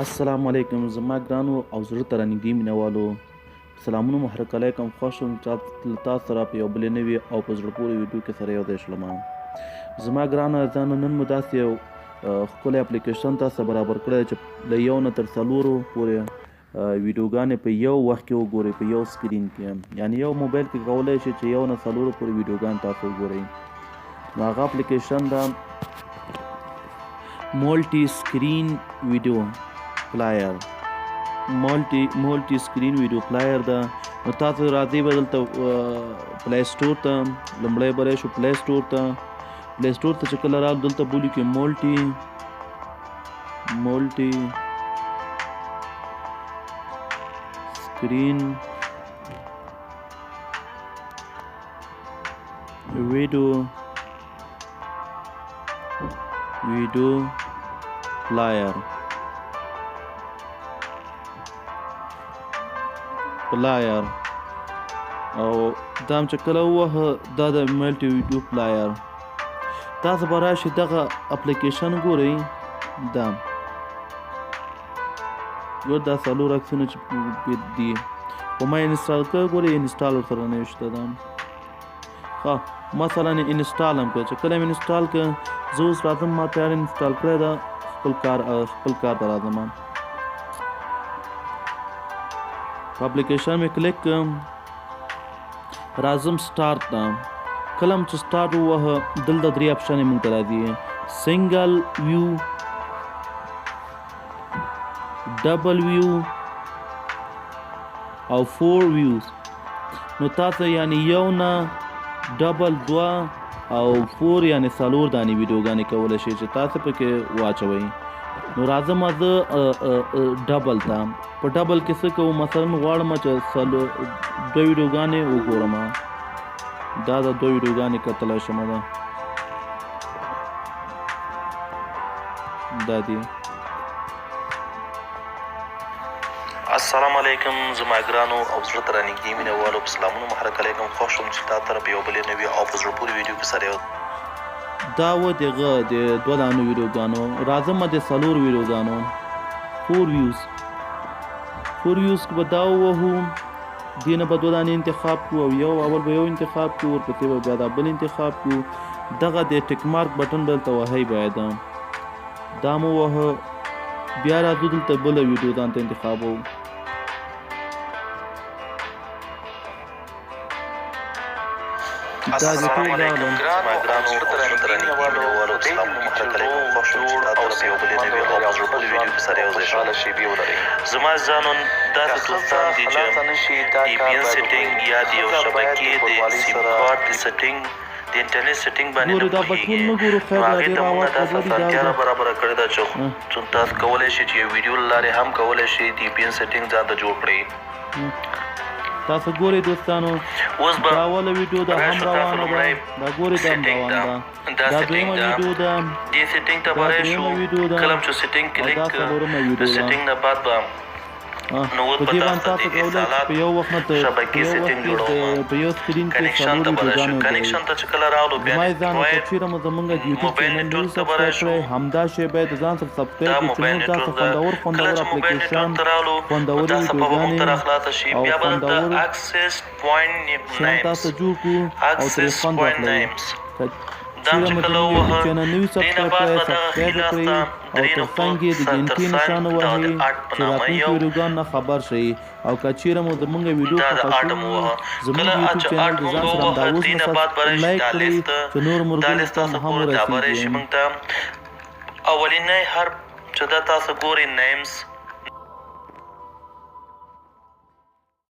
السلام علیکم زما ګرانو او زړه ته رانږدې مینهوالو سلامونه مو هرکلی کوم خوښ یم چې له تاسو سره په یو بلې نوې او په زړه پورې ویډیو کې سره یو ځای شلم. زما ګرانو عزیزانو نن مو داسې یو ښکلی اپلیکیشن تاسو برابر کړی چې له یو نه تر څلورو پورې ویډیوګانې په یو وخت کې وګورئ په یو سکرین کې، یعنی یو موبایل کې کولی شئ چې یو نه څلورو پورې ویډیوګانې تاسو وګورئ. نو هغه اپلیکیشن دا مولټي سکرین ویډیو پلایر مولټي سکرین ویډیو پلایر ده. نو تاسو راځئ به دلته پلی سټور ته لومړی به راشو پلی سټور ته چې کله رالو دلته به ولیکئ مولټي سکرین ویډیو پلایر او دا هم چې کله ووهه دا د ملټي ویډیو پلایر. تاسو به راشئ دغه اپلیکیشن ګورئ، دا دا څلور عکسونه چې دي خو ما انسټال کړی ګورئ انسټال ورسره نوی شته ده. ښه مثلا انسټال هم کړه، چې کله مې انسټال کړه زه اوس راځم ما تیار انسټال کړی ده خپل کار ته راځم په اپلیکیشن مې کلیک کړم راځم سټارټ ته. کله هم چې سټارټ ووهه دلته درې اپشنې موږ ته راځي، سنګل ویو، ډبل ویو او 4 ویوز. نو تاسو یعنی یو نه ډبل دوه او 4 یعنی څلور دانې ویډیوګانې کولی شئ چې تاسو پکې واچوئ. نو راځم زه ډبل ته، په ډبل کې څه کوو مثلا غواړم چې دوه ویډیوګانې وګورم، دا د دوه ویډیوګانې کتلی شم دا دي. السلام علیکم زما ګرانو او زړه ته رانږدې مینهوالو په سلامونه مو هرکلی کوم خوښ یم چې تا طرف یو بلې نوې او په زړه پورې ویډیو کې سره یو دا و دغه د دوه دانو ویډیوګانو. راځم د څلور ویډیوګانو 4 ویوز به دا ووهو، دې نه به دوه دانې انتخاب کړو او اول به یو انتخاب کړو ورپسې به بیا دا بل انتخاب کړو. دغه د ټیک مارک بټن به دلته وهئ باید دا مو ووهه، بیا راځو دلته بله ویډیو ځان ته انتخابوو. السلام علیکم زما ګرانو او زړه ته رانږدې مینهوالو په سلامونه مو هرکلی کوم خوښ یم چې تا طرف یو بلې نوې او په زړه پورې ویډیو کې سره یو ځای شم. زما عزیزانو داسې دوستان دي چې VPN سیټینګ یا د یو شبکې د سیم کارت د سیټینګ د انټرنیټ سیټینګ باندې نه پوهېږي، نو هغې ته موږ داسې اسانتیا برابره کړې ده چې تاسو کولی شئ چې یو ویډیو له لارې هم کولی شئ د VPN سیټینګ ځان ته جوړ کړئ. تاسو ګورئ دوستانو دا اوله ویډیو ده هم روانه ده، دا ګورئ دا هم روانه ده، دا دویمه ویډیو ده، دې سیټینګ ته به راشو کله هم چې سیټینګ کلیک کړو د سیټینګ نه بعد به نو ور په تاسو ته د اتصالات شبکې سیټینګ جوړوم، کنیکشن ته به راشو، کنیکشن ته چې کله راغلو بیا موبایل نیټورک ته به راشو، همدا شی باید ځان سره سبسکرایب کړئ چې موږ تاسو خوندور اپلیکیشن خوندورې ویډیوګانې بیا به دلته اکسس پوینټ نیمز او ترې خوند واخلئ. دا چې کله ووهه دې نه بعد به دغه ښي لاس ته درې نقطو سر تر سر دا د آټ په نامه یو خبر شئ. او که چیرې مو زموږ ویډیو دا د آټ مو ووهه، کله چې آټ مونږ ووهه دې نه بعد به راشي دا لیست تاسو ګورئ دا به راشي مونږ ته اولینی حرف چې دا تاسو ګورئ نیمز